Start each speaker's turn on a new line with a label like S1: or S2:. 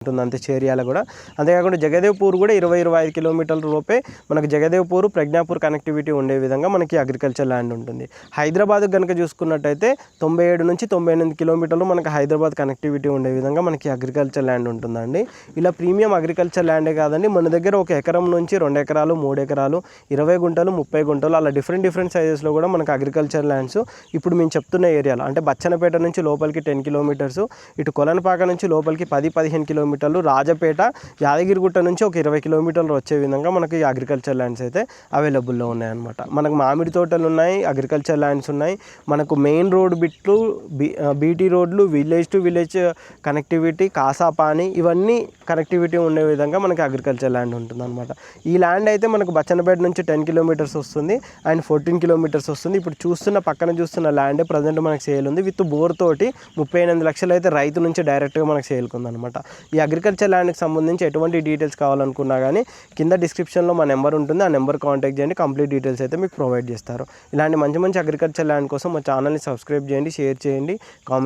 S1: ఉంటుంది అంతే చేరియాల కూడా. అంతేకాకుండా జగదేవ్పూర్ కూడా 20-25 కిలోమీటర్ల లోపే మనకు జగదేవ్పూర్ ప్రజ్ఞాపూర్ కనెక్టివిటీ ఉండే విధంగా మనకి అగ్రికల్చర్ ల్యాండ్ ఉంటుంది. హైదరాబాద్ కనుక చూసుకున్నట్టయితే 97 నుంచి 98 కిలోమీటర్లు మనకు హైదరాబాద్ కనెక్టివిటీ ఉండే విధంగా మనకి అగ్రికల్చర్ ల్యాండ్ ఉంటుందండి. ఇలా ప్రీమియం అగ్రికల్చర్ ల్యాండే కాదండి, మన దగ్గర 1 ఎకరం నుంచి 2 ఎకరాలు 3 ఎకరాలు 20 గుంటలు 30 గుంటలు అలా డిఫరెంట్ సైజెస్లో కూడా మనకు అగ్రికల్చర్ ల్యాండ్స్ ఇప్పుడు మేము చెప్తున్న ఏరియాలో అంటే బచ్చన్నపేట నుంచి లోపలికి 10 కిలోమీటర్స్, ఇటు కొలనపాక నుంచి లోపలికి 10-15 కిలోమీటర్లు, రాజపేట యాదగిరిగుట్ట నుంచి ఒక 20 కిలోమీటర్లు వచ్చే విధంగా మనకి అగ్రికల్చర్ ల్యాండ్స్ అయితే అవైలబుల్లో ఉన్నాయన్నమాట. మనకు మామిడి తోటలు ఉన్నాయి, అగ్రికల్చర్ ల్యాండ్స్ ఉన్నాయి, మనకు మెయిన్ రోడ్ బిట్లు, బీటీ రోడ్లు, విలేజ్ టు విలేజ్ కనెక్టివిటీ, కాసాపాని ఇవన్నీ కనెక్టివిటీ ఉండే విధంగా మనకి అగ్రికల్చర్ ల్యాండ్ ఉంటుందన్నమాట. ఈ ల్యాండ్ అయితే మనకు బచ్చన్నపేట నుంచి 10 కిలోమీటర్స్ వస్తుంది అండ్ 14 కిలోమీటర్స్ వస్తుంది. ఇప్పుడు పక్కన చూస్తున్న ల్యాండే ప్రజెంట్ మనకి సేల్ ఉంది విత్ బోర్ తోటి 38 లక్షలు అయితే రైతు నుంచి డైరెక్ట్గా మనకు సేల్కి ఉందన్నమాట. ఈ అగ్రికల్చర్ ల్యాండ్కి సంబంధించి ఎటువంటి డీటెయిల్స్ కావాలనుకున్నా కానీ కింద డిస్క్రిప్షన్లో మా నెంబర్ ఉంటుంది, ఆ నెంబర్ కాంటాక్ట్ చేయండి, కంప్లీట్ డీటెయిల్స్ అయితే మీకు ప్రొవైడ్ చేస్తారు. ఇలాంటి మంచి అగ్రికల్చర్ ల్యాండ్ కోసం మా ఛానల్ని సబ్స్క్రైబ్ చేయండి, షేర్ చేయండి, కామెంట్